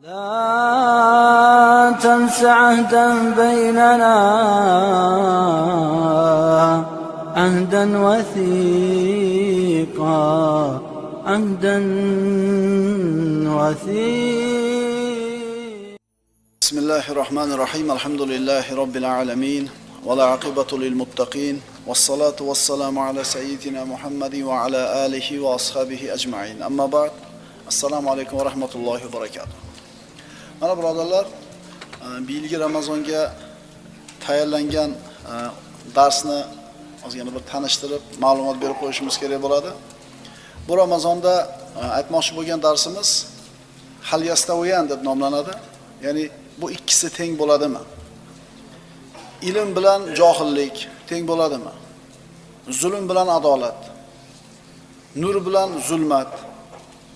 لا تنس عهدا بيننا عهدا وثيقا عهدا وثيقا. بسم الله الرحمن الرحيم. الحمد لله رب العالمين والعاقبة للمتقين والصلاة والسلام على سيدنا محمد وعلى آله وأصحابه أجمعين. أما بعد، السلام عليكم ورحمة الله وبركاته. Mana birodarlar, bu yilgi Ramazonga tayyorlangan darsni ozgina bir tanishtirib, ma'lumot berib qo'yishimiz kerak bo'ladi. Bu Ramazonda aytmoqchi bo'lgan darsimiz hal yastawiyan deb nomlanadi. Ya'ni bu ikkisi teng bo'ladimi? Ilm bilan johillik teng bo'ladimi? Zulm bilan adolat, nur bilan zulmat,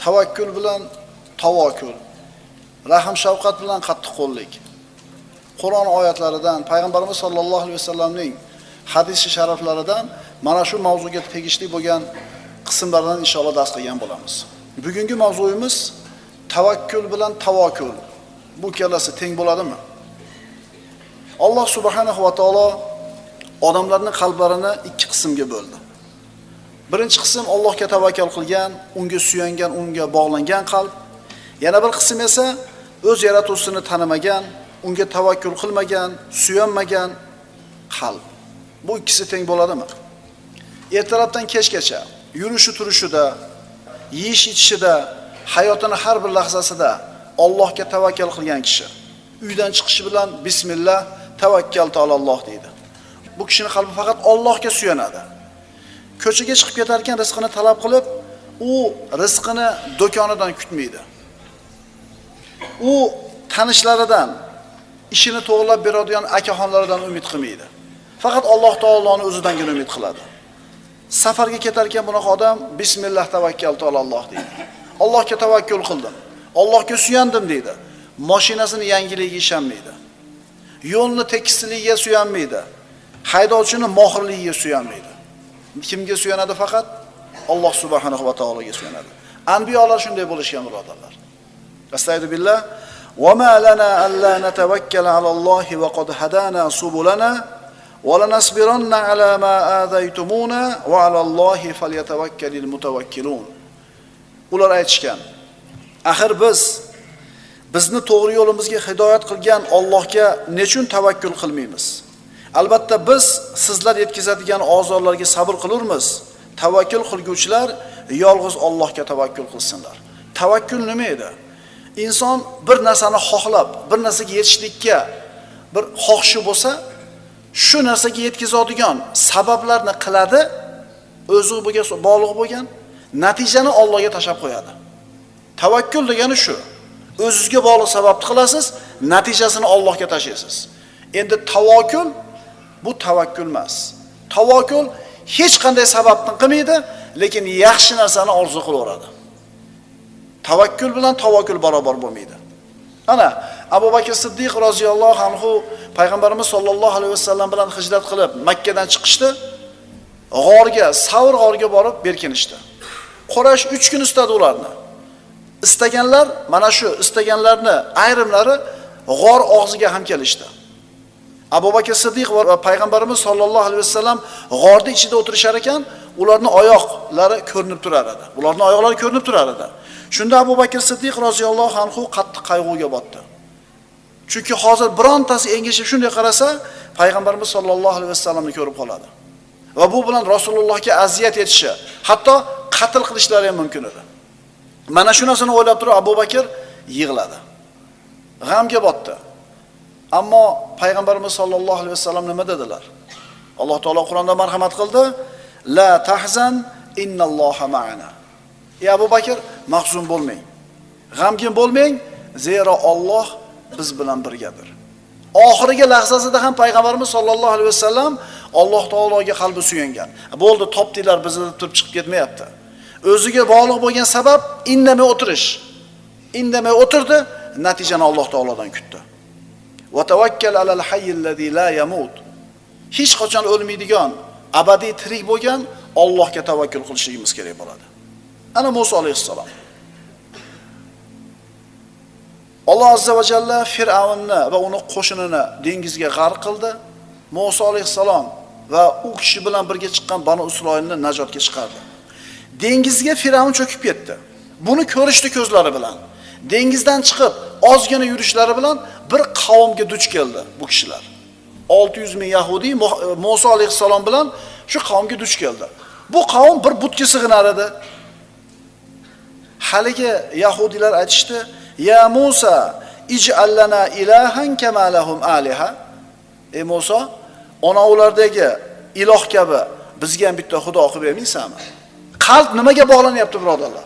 tavakkul bilan tavakkul, rahm shafqat bilan qattiqqo'llik. Qur'on oyatlaridan, payg'ambarimiz sollallohu alayhi vasallamning hadis sharaflaridan mana shu mavzuga tegishli bo'lgan qismlardan inshaalloh dars qilgan bo'lamiz. Bugungi mavzuyimiz tavakkul bilan tavakkul. Bu ikkalasi teng bo'ladimi? Alloh subhanahu va taolo odamlarning qalblarini ikki qismga bo'ldi. Birinchi qism Allohga tavakkal qilgan, unga suyangan, unga bog'langan qalb. Yana bir qism esa o'z yaratuvchisini tanimagan, unga tavakkul qilmagan, suyanmagan qalb. Bu ikkisi teng bo'ladimi? Ertalabdan kechgacha yurishi turishida, yeyish ichishida, hayotining har bir lahzasida Allohga tavakkal qilgan kishi uydan chiqishi bilan bismillah tavakkaltu alalloh deydi. Bu kishining qalbi faqat Allohga suyanadi. Ko'chaga chiqib ketar ekan rizqini talab qilib, u rizqini do'konidan kutmaydi. U tanishlaridan, ishini to'g'rilab beradigan akaxonlaridan umid qilmaydi. Faqat Alloh taoloning o'zidangina umid qiladi. Safarga ketar ekan bunaqa odam bismillah tavakkaltu alalloh deydi. Allohga tavakkul qildim, Allohga suyandim deydi. Mashinasini yangiligiga ishonmaydi. Yo'lni tekisligiga suyanmaydi. Haydovchini mohirligiga suyanmaydi. Kimga suyanadi? Faqat Alloh subhanahu va taologa suyanadi. Anbiyolar shunday bo'lishgan birodarlar. Astagfirullah. Va ma lana alla natawakkala alallohi va qad hadana subulana va lanasbiranna ala ma azaytumuna va alallohi falyatawakkalul mutawakkilun. Ular aytishgan: "Axir bizni to'g'ri yo'limizga hidoyat qilgan Allohga nechun tavakkul qilmaymiz? Albatta biz sizlar yetkazadigan ozorlarga sabr qilurmiz. Tavakkul qilguvchilar yolg'iz Allohga tavakkul qilsinlar." Tavakkul nima edi? Inson bir narsani xohlab, bir narsaga yetishlikka bir xohishi bo'lsa, shu narsaga yetkazadigan sabablarni qiladi, o'zi bog'liq bo'lgan natijani Allohga tashab qo'yadi. Tavakkul degani shu. O'zingizga bog'liq sababni qilasiz, natijasini Allohga tashlaysiz. Endi tavakkul bu tavakkul emas. Tavakkul hech qanday sababni qilmaydi, lekin yaxshi narsani orzu qilaveradi. Tavakkul bilan tavakkul barobar bo'lmaydi. Ana Abu Bakr Siddiq roziyallohu anhu payg'ambarimiz sollallohu alayhi vasallam bilan hijrat qilib Makka dan chiqishdi. G'orga, Savr g'origa borib berkinishdi. Quraysh 3 kun istadi ularni. Istaganlar mana shu istaganlarni ayrimlari g'or og'ziga ham kelishdi. Abu Bakr Siddiq va payg'ambarimiz sollallohu alayhi vasallam g'orning ichida o'tirishar ekan, ularning oyoqlari ko'rinib turar edi. Ularning oyoqlari ko'rinib turar edi. Shunda Abu Bakr Siddiq roziyallohu anhu qattiq qayg'uga botdi. Chunki hozir birontasi engishib shunday qarasa, payg'ambarimiz sollallohu alayhi vasallamni ko'rib qoladi. Va bu bilan Rasulullohga aziyat etishi, hatto qatl qilishlari ham mumkin edi. Mana shu narsani o'ylab turib Abu Bakr yig'ladi. G'amga botdi. Ammo payg'ambarimiz sollallohu alayhi vasallam nima dedilar? Alloh taolo Qur'onda marhamat qildi: "La tahzan innalloha ma'ana." Ey Abu Bakr, mahzun bo'lmang. G'amgin bo'lmang, zero Alloh biz bilan birgadir. Oxirgi lahzasida ham payg'ambarimiz sollallohu alayhi vasallam Alloh taologa qalbi suyangan. Bo'ldi, topdilar, bizni turib chiqib ketmayapti. O'ziga bog'liq bo'lgan sabab indamay o'tirish. Indamay o'tirdi, natijani Alloh taolodan kutdi. Va tawakkal alal hayyil la yamut. Hech qachon o'lmaydigan, abadiy tirik bo'lgan Allohga tavakkul qilishimiz kerak bo'ladi. Ana Musa alayhissalom. Alloh azza va jalla Fir'avnni va uni qo'shinini dengizga g'arq qildi. Musa alayhisalom va u kishi bilan birga chiqqan Banu Isroilni najotga chiqardi. Dengizga Fir'avn cho'kib ketdi. Buni ko'rishdi ko'zlari bilan. Dengizdan chiqib, ozgina yurishlari bilan bir qavmga duch keldi bu kishilar. 600 ming Yahudi Musa alayhisalom bilan shu qavmga duch keldi. Bu qavm bir butga sig'inar edi. Haligi Yahudilar aytishdi: "Ya Musa, ij'al lana ilahan kama lahum aliha." Ey Musa, onalardagi iloh kabi bizga ham bitta xudo qilib bermaysanmi? Qalb nimaga bog'lanyapti, birodarlar?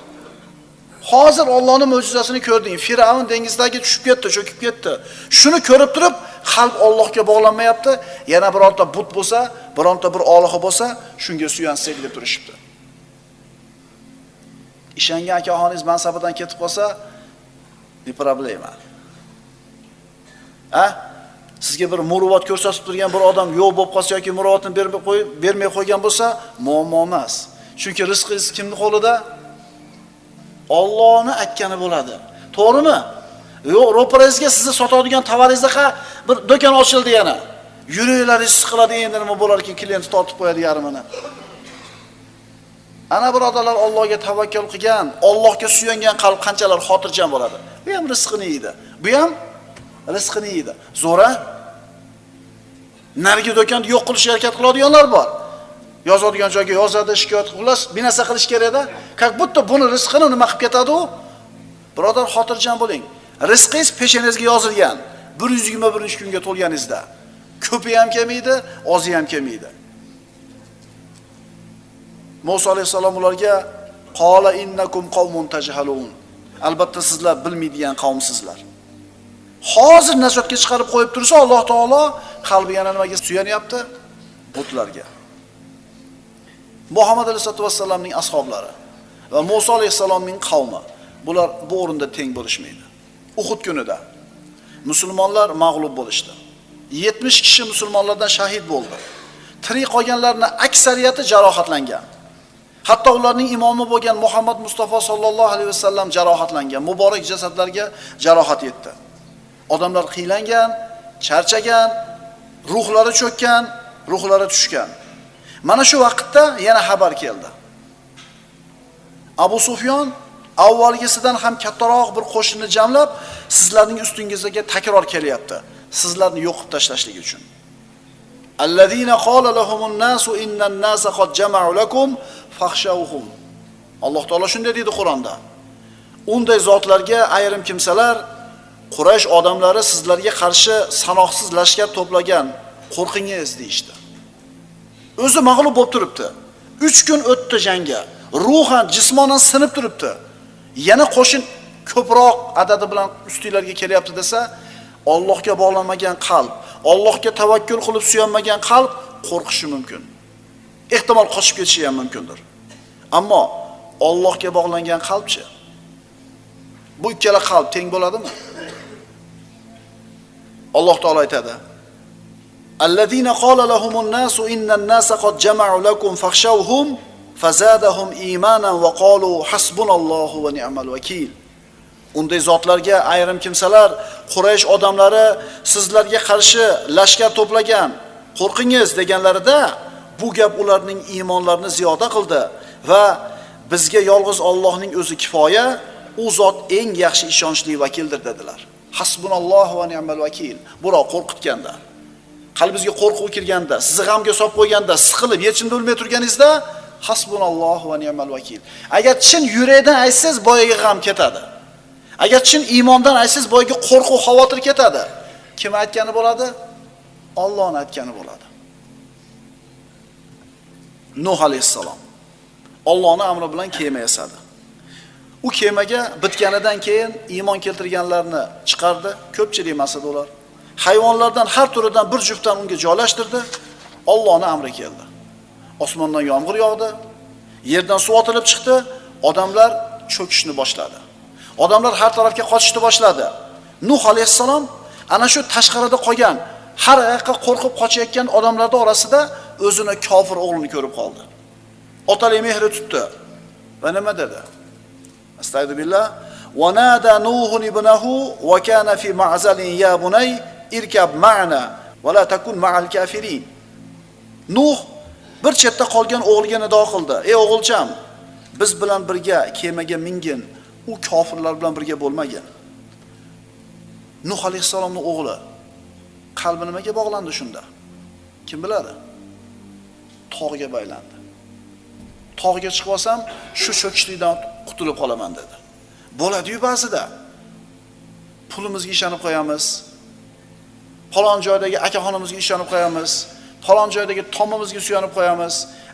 Hozir Allohning mo'jizasini ko'rding. Fir'avn dengizdagi tushib ketdi, cho'kib ketdi. Shuni ko'rib turib, qalb Allohga bog'lanmayapti. Yana birorta but bo'lsa, bironta bir olihi bo'lsa, shunga suyansak deb turishibdi. Ishongan akaxoningiz mansabidan ketib qolsa, ne problema. Sizga bir muruvvat ko'rsatib turgan bir odam yo'q bo'lib qolsa yoki muruvvatni bermay qo'ygan bo'lsa, muammo emas. Chunki rizqingiz kimning qo'lida? Allohning aytgani bo'ladi. To'g'rimi? Yo'q, ro'parangizga sizni sotadigan tovaringizga bir do'kon ochildi yana. Yuringlar ish qiladi, endi nima bo'lar ekan, klient tortib qo'yadi yarmini. Ana birodarlar, Allohga tavakkal qilgan, Allohga suyangan qalb qanchalar xotirjam bo'ladi. Bu ham rizqini yeydi. Bu ham rizqini yeydi. Zo'ra narigi do'konni yo'q qilishga harakat qiladiganlar bor. Yozadigan joyga yozadi, shikoyat qilish, bir narsa qilish kerak-da. Как будто buni rizqini nima qilib ketadi u? Birodar, xotirjam bo'ling. Rizqingiz peshonangizga yozilgan. 121 kunga to'lganingizda. Ko'pi ham kelmaydi, ozi ham kelmaydi. Musa alayhisalom ularga: "Qala innakum qawmun tajhalun." Albatta sizlar bilmaydigan qavmsizlar. Hozir najotga chiqarib qo'yib tursa, Alloh taolo qalbi yana nimaga suyanyapti? Butlarga. Muhammad alayhisolatu vassalamning ashablari va Musa alayhisalomning qavmi bular bu o'rinda teng bo'lishmaydi. Uhud kunida musulmonlar mag'lub bo'lishdi. 70 kishi musulmonlardan shahid bo'ldi. Tirik qolganlarning aksariyati jarohatlangan. Hatto ularning imomi bo'lgan Muhammad Mustafa sallallohu alayhi vasallam jarohatlangan. Muborak jasadlarga jarohat yetdi. Odamlar qiylangan, charchagan, ruhlari cho'kkan, ruhlari tushgan. Mana shu vaqtda yana xabar keldi. Abu Sufyon avvalgisidan ham kattaroq bir qo'shinni jamlab, sizlarning ustingizga takror kelyapti. Sizlarni yo'qib tashlashlik uchun. Allazina qala lahumun nasu innan nasa qad jama'u lakum fakhshawhum. Alloh taolo shunday dedi Qur'onda. Unday zotlarga ayrim kimsalar, Quraysh odamlari sizlarga qarshi sanoqsiz lashkar to'plagan, qo'rqingiz deyishdi. O'zi mag'lub bo'lib turibdi. 3 kun o'tdi jangga. Ruhan, jismonan sinib turibdi. Yana qo'shin ko'proq adadi bilan ustinglarga kelyapti desa, Allohga bog'lanmagan qalb, Allohga tavakkul qilib suyanmagan qalb qo'rqishi mumkin. Ehtimol qochib ketishi ham mumkindir. Ammo Allohga bog'langan qalbchi? Bu ikkala qalb teng bo'ladimi? Alloh taolo aytadi: Allazina qala lahumun nasu innan nasa qad jama'u lakum fakhshawhum fazadahum imanan va qalu hasbunallohu va ni'mal vakil. Unday zotlarga ayrim kimsalar, Quraysh odamlari sizlarga qarshi lashkar to'plagan, qo'rqingiz deganlarida bu gap ularning iymonlarini ziyoda qildi va bizga yolg'iz Allohning o'zi kifoya, u zot eng yaxshi ishonchli vakildir dedilar. Hasbunallohu va ni'mal vakil. Biroq qo'rqitganda, qalbingizga qo'rquv kirganda, sizni g'amga solib qo'yganda, siqilib yechimda bo'lmay turganingizda hasbunallohu va ni'mal vakil. Agar chin yurakdan aytsangiz, boyaga g'am ketadi. Agar chin iymondan aytsangiz, boyaga qo'rquv, xavotir ketadi. Kim aytgani bo'ladi? Allohning aytgani bo'ladi. Nuh alayhisalom Allohning amri bilan kema yasadi. U kemaga bitganidan keyin iymon keltirganlarni chiqardi, ko'pchilik emas edi ular. Hayvonlardan har turidan bir juftdan unga joylashtirdi. Allohning amri keldi. Osmondan yomg'ir yog'di, yerdan suv otilib chiqdi, odamlar cho'kishni boshladi. Odamlar har tarafga qochishni boshladi. Nuh alayhisalom ana shu tashqarida qolgan, har yoqqa qo'rqib qochayotgan odamlarning orasida o'zini kofir o'g'lini ko'rib qoldi. Otalik mehri tutdi va nima dedi? Astagfirullah. Va nada Nuhun ibnahu va kana fi ma'zalin ya bunay irkab ma'na va la takun ma'al kafirin. Nuh bir chetda qolgan o'g'liga nido qildi. Ey o'g'ilcham, biz bilan birga kemaga mingin, u kofirlar bilan birga bo'lmagin. Nuh alayhisalomning o'g'li qalbi nimaga bog'landi shunda? Kim biladi? Tog'ga baylandi. Tog'ga chiqib olsam, shu cho'kishlikdan qutulib qolaman dedi. Bo'ladi-yu ba'zida. Pulimizga ishonib qo'yamiz. Falon joydagi akaxonimizga ishonib qo'yamiz. Falon joydagi tomimizga suyanib qo'yamiz.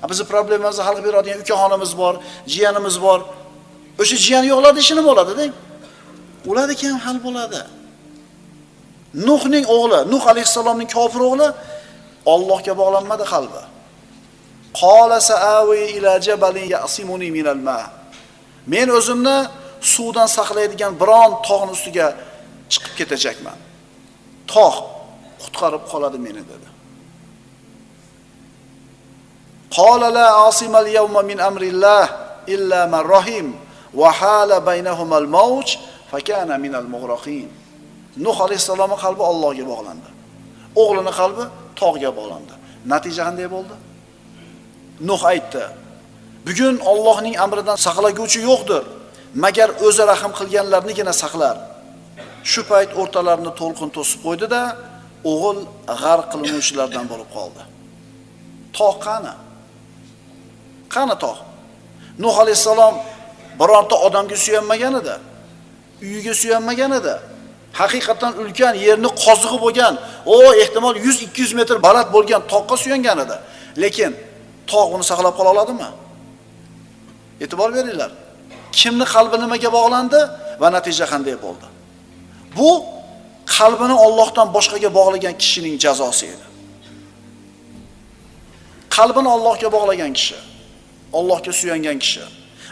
Bizning problemamizni hal qilib beradigan ukaxonimiz bor, jiyanimiz bor. O'sha jiyan yo'qlarda ishi nima bo'ladi-da? Ular ham hal bo'ladi. Nuhning o'g'li, Nuh alayhisalomning kofir o'g'li Allohga bog'lanmadi qalbi. Qala sa'awi ila jabalin ya'simuni minal ma. Men o'zimni suvdan saqlaydigan biron tog'ning ustiga chiqib ketajakman. Tog' qutqarib qoladi meni dedi. Qala la asimal yawma min amrillah illa man rahim va hala baynahuma al-mawj fa kana min al-mughraqin. Nuh alayhisalomning qalbi Allohga bog'landi. O'g'lining qalbi tog'ga bog'landi. Natija qanday bo'ldi? Nuh aytdi: "Bugun Allohning amridan saqlaguvchi yo'qdir, magar o'zi rahim qilganlarnigina saqlar." Shu payt o'rtalarini to'lqin to'sib qo'ydi-da, o'g'il g'arq qilinuvchilardan bo'lib qoldi. Tog' qani? Qani tog'? Nuh alayhisalom birorta odamga suyanmagan edi. Uyiga suyanmagan edi. Haqiqatan ulkan yerni qozig'i bo'lgan, ehtimol 100-200 metr baland bo'lgan tog'ga suyangan edi. Lekin tog' uni saqlab qola oladimi? E'tibor beringlar. Kimni qalbi nimaga bog'landi va natija qanday bo'ldi? Bu qalbini Allohdan boshqaga bog'lagan kishining jazosi edi. Qalbini Allohga bog'lagan kishi, Allohga suyangan kishi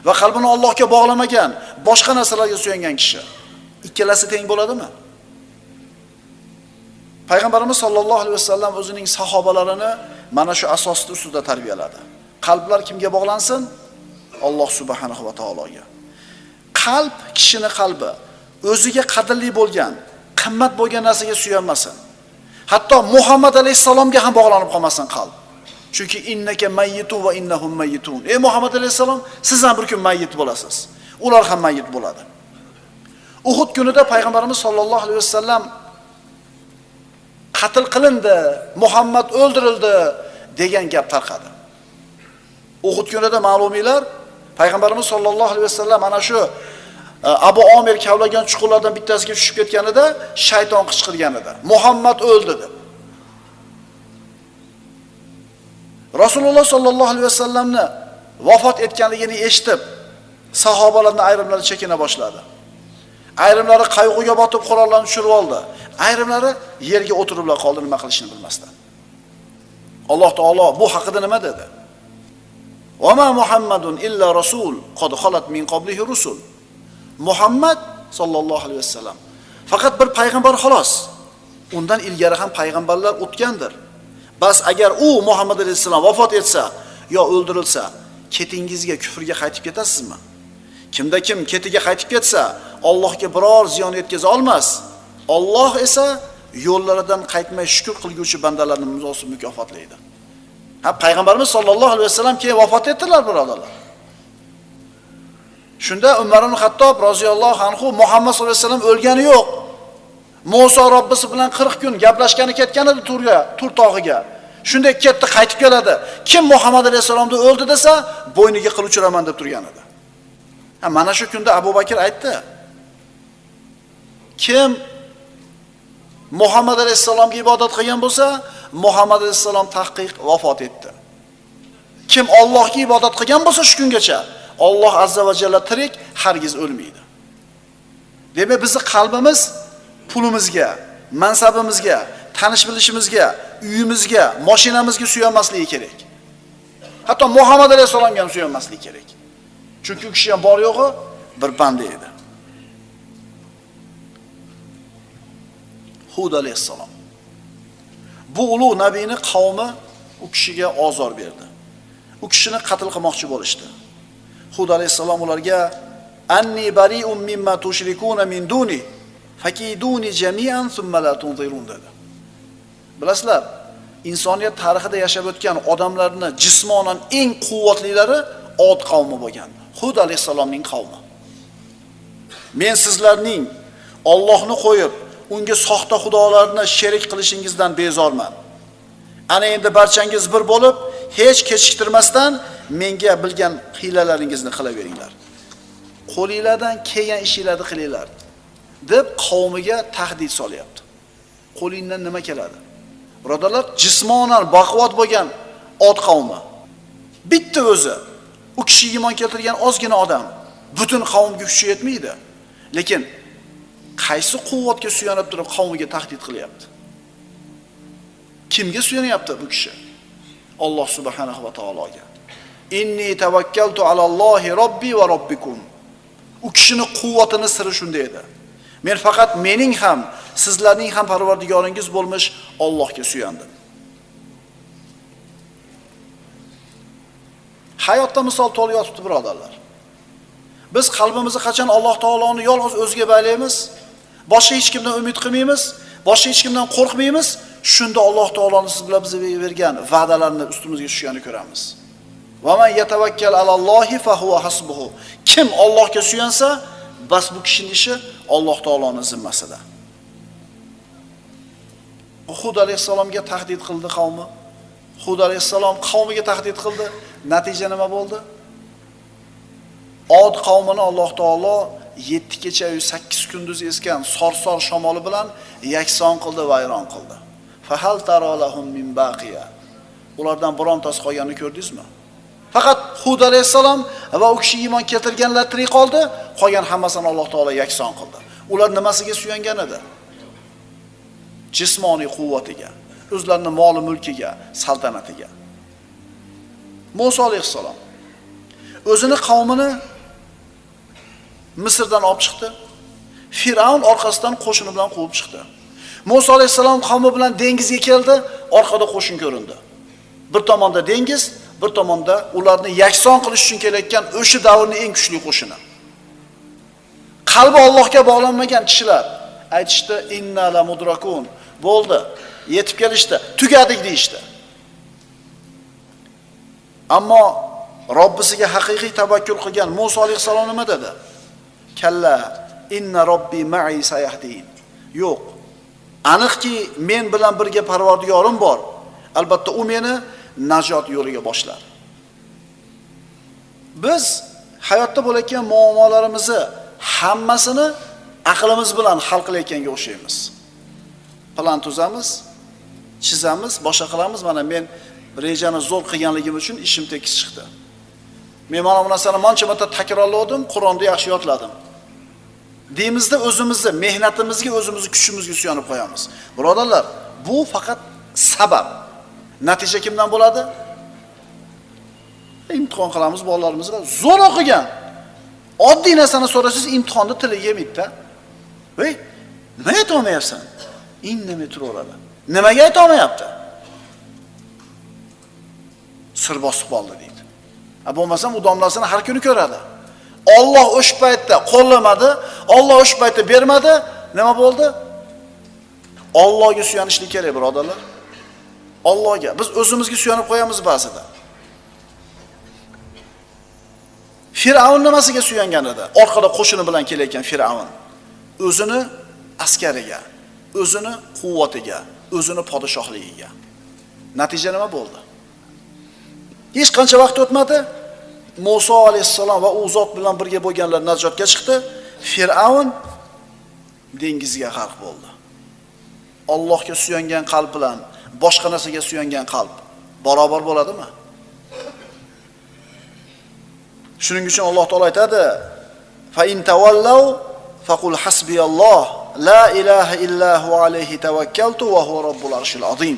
va qalbini Allohga bog'lamagan, boshqa narsalarga suyangan kishi ikkalasi teng bo'ladimi? Payg'ambarimiz sollallohu alayhi vasallam o'zining sahobalarini mana shu asos ustida tarbiyaladi. Qalblar kimga bog'lansin? Alloh subhanahu va taologa. Qalb kishining qalbi o'ziga qadrli bo'lgan, qimmat bo'lgan narsaga suyanmasin. Hatto Muhammad alayhisalomga ham bog'lanib qolmasin qalb. Chunki innaka mayyitun va innahum mayyitun. Ey Muhammad alayhisalom, siz ham bir kun mayyit bo'lasiz. Ular ham mayyit bo'ladi. Uhud kunida payg'ambarimiz sollallohu alayhi vasallam qatl qilindi, Muhammad o'ldirildi degan gap tarqadi. Uhud kunida ma'lumiylar payg'ambarimiz sollallohu alayhi vasallam ana shu Abu Omir kavlagan chuqurlardan bittasiga tushib ketganida shayton qichqirgan edi. Muhammad o'ldi deb. Rasululloh sollallohu alayhi vasallamni vafot etganligini eshitib, sahobalarning ayrimlari chekina boshladi. Ayrimlari qayg'uga botib qurollarni tushirib oldi. Ayrimlari yerga o'tiriblar qoldi nima qilishini bilmasdan. Alloh taolo bu haqida nima dedi? "Va ma Muhammadun illa rasul, qad khalat min qablihi rusul." Muhammad sallallohu alayhi vasallam faqat bir payg'ambar xolos. Undan ilgari ham payg'ambarlar o'tgandir. Bas agar u Muhammad alayhisalom vafot etsa yo o'ldirilsa, ketingizga kufrga qaytib ketasizmi? Kimda kim ketiga qaytib ketsa, Allohga biror ziyon yetkaza olmas. Alloh esa yo'llaridan qaytmay shukr qilguvchi bandalarni muzosib mukofotlaydi. Payg'ambarimiz sollallohu alayhi vasallam keyin vafot etdilar, birodarlar. Shunda Umar ibn Xattob roziyallohu anhu Muhammad sollallohu alayhi vasallam o'lgani yo'q. Musa Robbisi bilan 40 kun gaplashgani ketgan edi Tur tog'iga. Shunday ketdi, qaytib keladi. Kim Muhammad alayhisalomni o'ldi desa, bo'yniga qil uchiraman deb turgan edi. Mana shu kunda Abu Bakr aytdi. Kim Muhammad alayhisalomga ibodat qilgan bo'lsa, Muhammad alayhisalom tahqiq vafot etdi. Kim Allohga ibodat qilgan bo'lsa shu kungacha, Alloh azza va jalla tirik, hargiz o'lmaydi. Demak, bizning qalbimiz pulimizga, mansabimizga, tanish bilishimizga, uyimizga, mashinamizga suyanmasligi kerak. Hatto Muhammad alayhisalomga ham suyanmasligi kerak. Chunki u kishi ham bor yo'g'i bir banda edi. Hud alayhisalom. Bu ulug' nabiyning qavmi u kishiga ozor berdi. U kishini qatl qilmoqchi bo'lishdi. Hud alayhisalom ularga Anni bari'un mimma tushrikuna min duni fakiduni jami'an thumma la tunzirun dedi. Bilasizlar, insoniyat tarixida yashab o'tgan odamlarning jismonan eng quvvatlilari Od qavmi bo'lgan. Hud alayhisalomning qavmi. Men sizlarning Allohni qo'yib, unga soxta xudolarni sherik qilishingizdan bezorman. Ana endi barchangiz bir bo'lib, hech kechiktirmasdan menga bilgan hiylalaringizni qilaveringlar. Qo'lingizdan kelgan ishinglarni qilinglar deb qavmiga tahdid solyapti. Qo'lingdan nima keladi? Birodarlar, jismonan baquvvat bo'lgan Od qavmi. Bitta o'zi u kishi iymon keltirgan ozgina odam butun qavmga kuchi yetmaydi. Lekin qaysi quvvatga suyanib turib qavmiga tahdid qilyapti? Kimga suyanyapti bu kishi? Alloh subhanahu va taologa. Inni tavakkaltu alallohi robbi va robbikum. U kishining quvvatini siri shunda edi. Men faqat mening ham, sizlarning ham Parvardigoringiz bo'lmish Allohga suyandim. Hayotda misol to'layotibdi birodarlar. Biz qalbimizni qachon Alloh taoloni yolg'iz o'ziga baylaymiz, boshqa hech kimdan umid qilmaymiz, boshqa hech kimdan qo'rqmaymiz, shunda Alloh taoloning siz bilan bizga bergan va'dalarini ustimizga tushganini ko'ramiz. Va man yatawakkal alallohi fa huwa hasbuhu. Kim Allohga suyansa, bas bu kishining ishi Alloh taoloning zimmasida. Hud alayhisalomga tahdid qildi qavmi. Hud alayhisalom qavmiga tahdid qildi. Natija nima bo'ldi? Od qavmini Alloh taolo 7 kecha 8 kunduz esgan sorsor shamoli bilan yakson qildi, vayron qildi. Fahal taralahum min baqiya. Ulardan birontasi qolganini ko'rdingizmi? Faqat Hud alayhisalom va u kishi iymon keltirganlar tirik qoldi, qolgan hammasini Alloh taolo yakson qildi. Ular nimasiga suyangan edi? Jismoniy quvvatiga, o'zlarining moli mulkiga, saltanatiga. Musa alayhisalom o'zini qavmini Misrdan olib chiqdi. Firavn orqasidan qo'shini bilan quvib chiqdi. Musa alayhisalom qavmi bilan dengizga keldi, orqada qo'shin ko'rindi. Bir tomonda dengiz, bir tomonda ularni yakson qilish uchun kelayotgan o'sha davrning eng kuchli qo'shini. Qalbi Allohga bog'lanmagan kishilar aytishdi, inna la mudrakun. Bo'ldi, yetib kelishdi, tugadik deyishdi. Ammo Robbisiga haqiqiy tavakkul qilgan Musa alayhisalom nima dedi? Kalla inna robbi ma'i sayahdin. Yo'q. Aniqki men bilan birga Parvardigorim bor. Albatta u meni najot yo'liga boshlar. Biz hayotda bo'layotgan muammolarimizni hammasini aqlimiz bilan hal qilayotganga o'xshaymiz. Plan tuzamiz, chizamiz, boshqa qilamiz. Mana men rejani zo'r qilganligim uchun ishim tekis chiqdi. Men mana bu narsani mancha marta takrorladim, Qur'onda yaxshi yodladim. Deymizda o'zimizni, mehnatimizga, o'zimizni kuchimizga suyanib qo'yamiz. Birodarlar, bu faqat sabab. Natija kimdan bo'ladi? Imtihon qilamiz bolalarimizga. Zo'r o'qigan. Oddiy narsani so'rasangiz imtihonda tili yemaydi-da. Voy, nima ayta olmayapsan? Indamay turaveradi. Nimaga ayta olmayapti? Sir bosib qoldi deydi. Bo'lmasam u domlasini har kuni ko'radi. Alloh o'sha paytda qo'llamadi, Alloh o'sha paytda bermadi, nima bo'ldi? Allohga suyanishlik kerak, birodarlar. Allohga. Biz o'zimizga suyanib qo'yamiz ba'zida. Firavn nimasiga suyangan edi? Orqada qo'shini bilan kelayotgan Firavn o'zini askariga, o'zini quvvatiga, o'zini podshohligiga. Natija nima bo'ldi? Hech qancha vaqt o'tmadi, Musa alayhisalom va u zot bilan birga bo'lganlar najotga chiqdi. Firavn dengizga g'arq bo'ldi. Allohga suyangan qalb bilan boshqa narsaga suyangan qalb barobar bo'ladimi? Shuning uchun Alloh taolo aytadi: "Fa in tavallaw faqul hasbiyalloh la ilaha illa huwa alayhi tawakkaltu va huwa robbul arshil azim."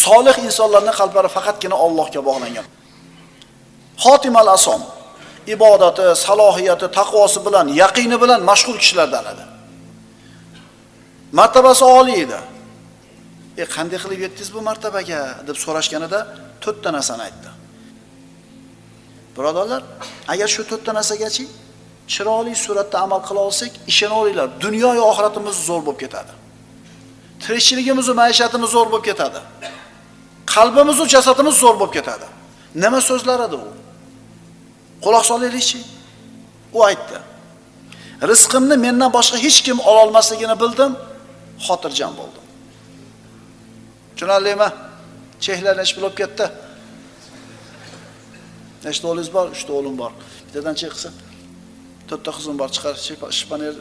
Solih insonlarning qalblari faqatgina Allohga bog'langan. Xotimal asom, ibodati, salohiyati, taqvosi bilan, yaqini bilan mashg'ul kishilardan edi. Martabasi oliy edi. Qanday qilib yetdingiz bu martabaga deb so'rashganida 4 ta narsani aytdi. Birodarlar, agar shu 4 ta narsagachi chiroyli suratda amal qila olsak, ishoninglar, dunyo va oxiratimiz zo'r bo'lib ketadi. Tirikchiligimiz va maishatimiz zo'r bo'lib ketadi. Qalbimiz va jasadimiz zo'r bo'lib ketadi. Nima so'zlar edi u? Quloq solaylikchi. U aytdi: "Rizqimni mendan boshqa hech kim ola olmasligini bildim, xotirjam bo'ldim." Tushunarlimi? Chehlar ish bo'lib ketdi. Nechta o'g'lingiz bor? 3 ta o'g'lim bor. Bittadan chek qilsa, 4 ta qizim bor, chiqar, shpaner.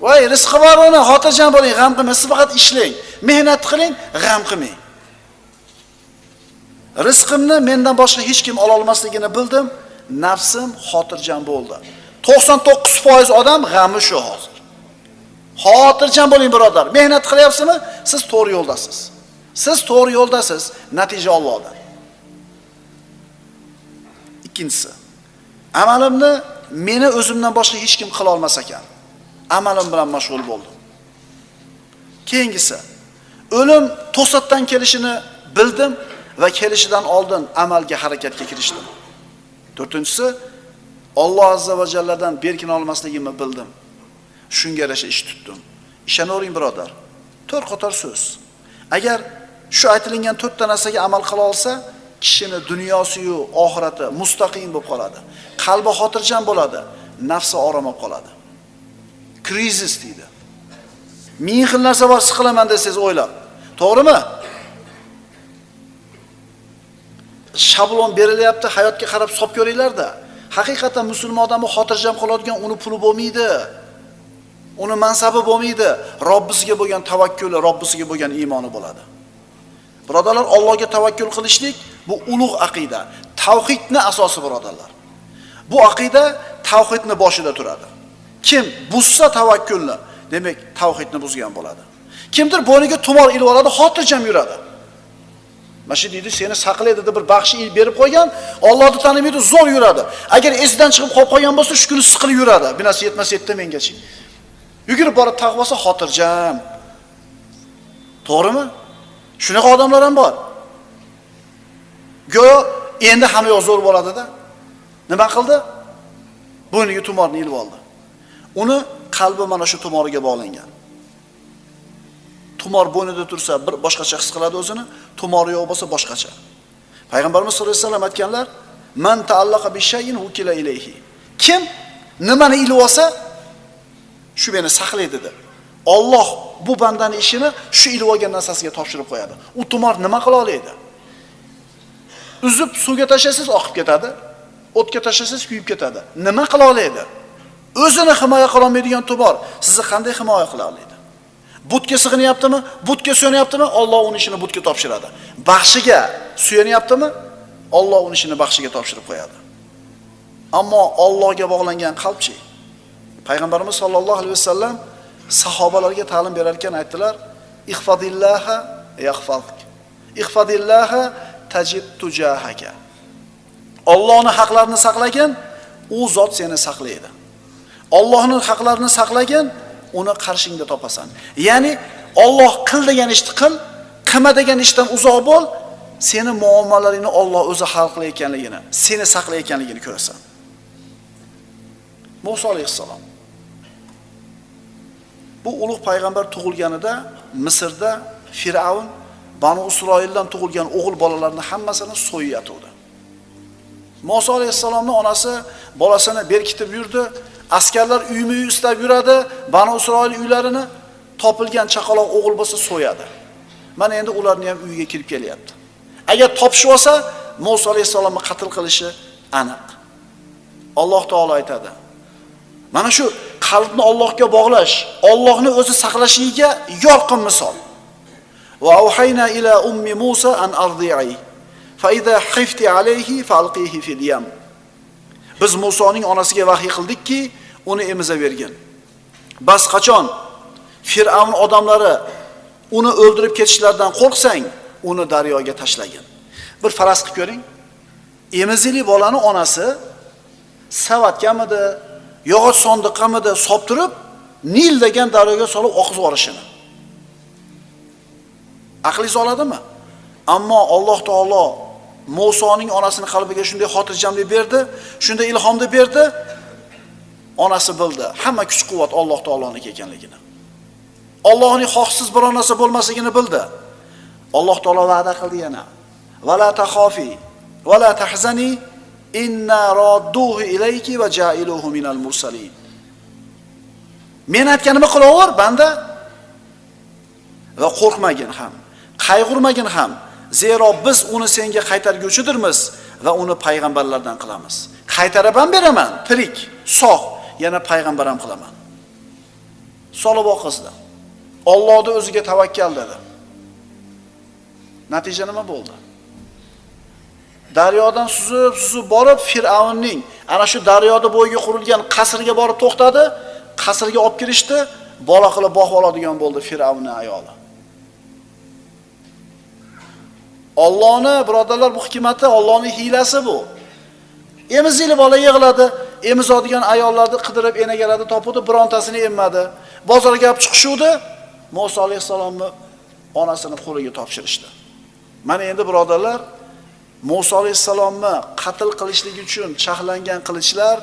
Voy, rizqi bor uni, xotirjam bo'ling, g'am qilmang, siz faqat ishlang, mehnat qiling, g'am qilmang. Rizqimni mendan boshqa hech kim ola olmasligini bildim, nafsim xotirjam bo'ldi. 99% odam g'ami shu hozir. Xotirjam bo'ling birodar. Mehnat qilyapsizmi? Siz to'g'ri yo'ldasiz. Siz to'g'ri yo'ldasiz, natija Allohdan. Ikkinchisi, amalimni meni o'zimdan boshqa hech kim qila olmas ekan. Amalim bilan mashg'ul bo'ldim. Keyingisi, o'lim to'satdan kelishini bildim va kelishidan oldin amalga, harakatga kirishdim. To'rtinchisi, Alloh azza va jalladan berkin olmasligimni bildim. Shunga yarasha ish tutdim. Ishonavering birodar. 4 qator so'z. Agar shu aytilgan 4 ta narsaga amal qila olsa, kishini dunyosi yu oxirati mustaqim bo'lib qoladi. Qalbi xotirjam bo'ladi, nafsi orom olib qoladi. Krizis deydi. Ming xil narsa bor siqilaman desangiz o'ylab. To'g'rimi? Shablon berilyapti, hayotga qarab hisob ko'ringlar-da. Haqiqatan musulmon odamni xotirjam qoladigan uni puli bo'lmaydi. Uni mansabi bo'lmaydi. Robbisiga bo'lgan tavakkuli, Robbisiga bo'lgan iymoni bo'ladi. Birodarlar, Allohga tavakkul qilishlik bu ulug' aqida. Tavhidni asosi birodarlar. Bu aqida tavhidni boshida turadi. Kim buzsa tavakkulni, demak tavhidni buzgan bo'ladi. Kimdir bo'yniga tumor ilib oladi, xotirjam yuradi. Mashi deydi, seni saqlaydi deb bir baxshi ilib berib qo'ygan, Allohni tanimaydi, zo'r yuradi. Agar esidan chiqib qolgan bo'lsa, shu kuni siqilib yuradi. Binasi yetmas-yetdi mengachi. Yugurib borib taqvosa xotirjam. To'g'rimi? Shunaqa odamlar ham bor. Go'yo endi hamma yo'q zo'r bo'ladi-da. Nima qildi? Bo'yniga tumorni ilib oldi. Uni qalbi mana shu tumoriga bog'langan. Tumor bo'ynida tursa bir boshqacha his qiladi o'zini, tumori yo'q bo'lsa boshqacha. Payg'ambarimiz sollallohu alayhi vasallam aytganlar: "Man ta'allaqa bi shay'in hukila ilayhi." Kim nimani ilib olsa, shu meni saqlaydi dedi. Alloh bu bandani ishini shu ilib olgan narsasiga topshirib qo'yadi. U tumor nima qila oladi? Uzib suvga tashlasangiz oqib ketadi, o'tga tashlasangiz kuyib ketadi. Nima qila oladi? O'zini himoya qila olmaydigan tumor sizni qanday himoya qila oladi? Butga sig'inyaptimi? Butga suyanayaptimi? Alloh uning ishini butga topshiradi. Baxshiga suyanayaptimi? Alloh uning ishini baxshiga topshirib qo'yadi. Ammo Allohga bog'langan qalbchi. Payg'ambarimiz sollallohu alayhi vasallam sahobalarga ta'lim berar ekan aytdilar: "Ihfadillaha yahfazuk. Ihfadillaha tajid tujahaka." Allohning haqlarini saqlagin, u zot seni saqlaydi. Allohning haqlarini saqlagin, uni qarshingda topasan. Ya'ni Alloh qil degan ishni qil, qilma degan ishdan uzoq bo'l, seni muomalalaringni Alloh o'zi hal qilayotganligini, seni saqlayotganligini ko'rasan. Musa alayhissalom. Bu ulug' payg'ambar tug'ilganida Misrda Firavun Banu Isroildan tug'ilgan o'g'il bolalarni hammasini so'yayotdi. Musa alayhissalomning onasi bolasini berkitib yurdi. Askarlar uyma-uy istab yuradi, Banu Isroil uylarini topilgan chaqaloq o'g'il bo'lsa so'yadi. Mana endi ularni ham uyiga kirib kelyapti. Agar topishib olsa, Musa alayhissalomni qatl qilishi aniq. Alloh taolo aytadi: "Mana shu qalbni Allohga bog'lash, Allohni o'zi saqlashiga yorqin misol. Va auhayna ila ummi Musa an ardi'i, fa idha khifti alayhi falqihi fil yam." Biz Musoning onasiga vahiy qildikki, uni emizavergin. Bas qachon Firavun odamlari uni o'ldirib ketishlaridan qo'rqsang, uni daryoga tashlagin. Bir faraz qilib ko'ring. Emizili bolani onasi savatgamidi, yog'och sondiqqamidi solib turib, Nil degan daryoga solib oqizib yuborishini. Aqlingiz oladimi? Ammo Alloh taolo Musoning onasining qalbiga shunday xotirjamlik berdi, shunday ilhomni berdi. Onasi bildi, hamma kuch-quvvat Alloh taoloning ekanligini. Allohning xohsiz bir onasi bo'lmasligini bildi. Alloh taolo va'da qildi yana. Va la taxofi va la tahzani inna radduhu ilayki va ja'iluhu minal mursalin. Men aytganimni qilaver, banda. Va qo'rqmagin ham, qayg'urmagin ham. Zero biz uni senga qaytarguvchidirmiz va uni payg'ambarlardan qilamiz. Qaytarib ham beraman, tirik, sog', yana payg'ambar ham qilaman. Solib oqizdi. Allohning o'ziga tavakkal dedi. Natija nima bo'ldi? Daryodan suzib borib Fir'avnning ana shu daryoda bo'yiga qurilgan qasrga borib to'xtadi. Qasrga olib kirishdi, bola qilib boqib oladigan bo'ldi Fir'avnning ayoli. Allohning birodarlar bu hikmati, Allohning hiylasi bu. Emizili bola yig'ladi, emizadigan ayollarni qidirib enagarlarni topdi, birontasini emmadi. Bozorga olib chiqishuvdi, Musa alayhisalomni onasini qo'liga topshirishdi. Mana endi birodarlar, Musa alayhisalomni qatl qilishlik uchun chaqlangan qilichlar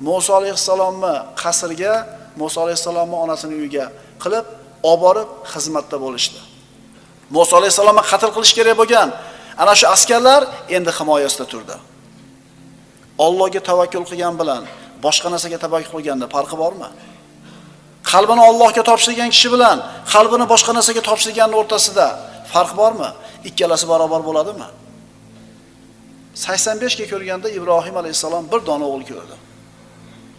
Musa alayhisalomni qasrga, Musa alayhisalomni onasining uyiga qilib, olib borib xizmatda bo'lishdi. Musa alayhisalomni qatl qilish kerak bo'lgan ana shu askarlar endi himoyasida turdi. Allohga tavakkul qilgan bilan boshqa narsaga tavakkul qilganda farqi bormi? Qalbini Allohga topshirgan kishi bilan qalbini boshqa narsaga topshirganning o'rtasida farq bormi? Ikkalasi barobar bo'ladimi? 85 ga ko'rganda Ibrohim alayhisalom bir dona o'g'il ko'rdi.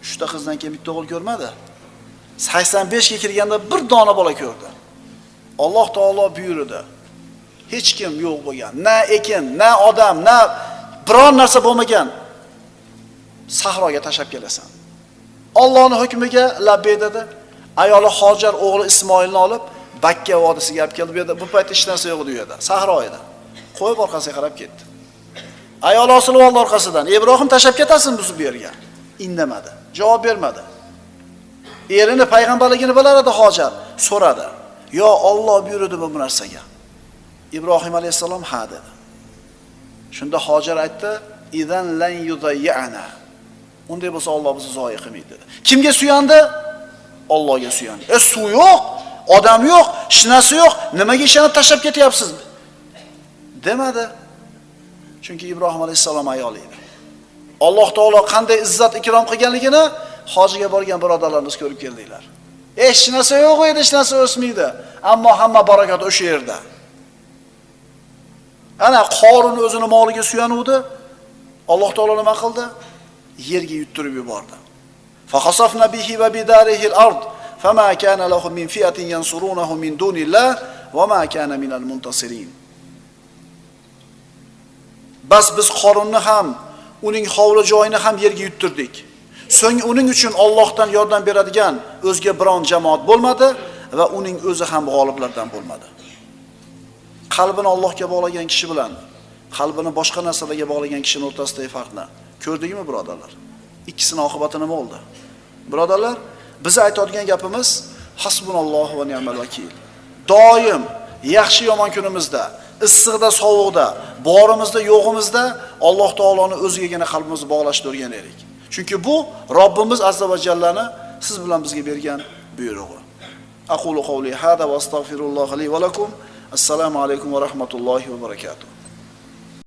3 ta qizdan keyin bitta o'g'il ko'rmadi. 85 ga kirganda bir dona bola ko'rdi. Alloh taolo buyurdi. Hech kim yo'q bo'lgan, na ekin, na odam, na biron narsa bo'lmagan sahroga tashab kelasan. Allohning hukmiga labbay dedi. Ayoli Hojar o'g'li Ismoilni olib Bakka vodisiga olib keldi. Bu yerda bu paytda hech narsa yo'q edi u yerda, sahro edi. Qo'yib orqasiga qarab ketdi. Ayol osilib oldi orqasidan. Ibrohim tashab ketasin bu yerga. Indamadi, javob bermadi. Erini payg'ambarligini bilar edi Hojar, so'radi. Yo Alloh buyurdi bu narsaga. Ibrohim alayhisalom ha dedi. Shunda Hojar aytdi, "Idan lan yudayyana." Unday bo'lsa Alloh bizni zoyi qilmaydi dedi. Kimga suyandi? Allohga suyandi. Suv yo'q, odam yo'q, shinasi yo'q, nimaga ishonib tashab ketyapsiz? Demadi. Chunki Ibrohim alayhisalom ayoli edi. Alloh taolo qanday izzat ikrom qilganligini hojiga borgan birodarlarimiz ko'rib keldinglar. Hech narsa yo'q edi, hech narsa o'smaydi, ammo hamma barakot o'sha yerda. Ana Qorun o'zini moliga suyanuvdi. Alloh taolo nima qildi? Yerga yuttirib yubordi. Faqasafna bihi va bidarihi al-ard, fama kana lahu min fi'atin yansurunahu min dunillah va ma kana minal muntasirin. Bas biz Qorunni ham, uning hovli joyini ham yerga yuttirdik. So'ng uning uchun Allohdan yordam beradigan o'zga biron jamoat bo'lmadi va uning o'zi ham g'oliblardan bo'lmadi. Qalbini Allohga bog'lagan kishi bilan qalbini boshqa narsalarga bog'lagan kishining o'rtasidagi farqni ko'rdingmi birodarlar? Ikkisining oqibati nima bo'ldi? Birodarlar, biz aytadigan gapimiz hasbunallohu va ni'mal vakil. Doim yaxshi yomon kunimizda, issiqda, sovuqda, borimizda, yo'g'imizda Alloh taoloning o'zigagina qalbimizni bog'lashni o'rganaylik. Chunki bu Robbimiz azza va jallani siz bilan bizga bergan buyrug'i. Aqulu qawli hada va astagfirulloh li va lakum. Assalomu alaykum va rahmatullohi va barakatuh.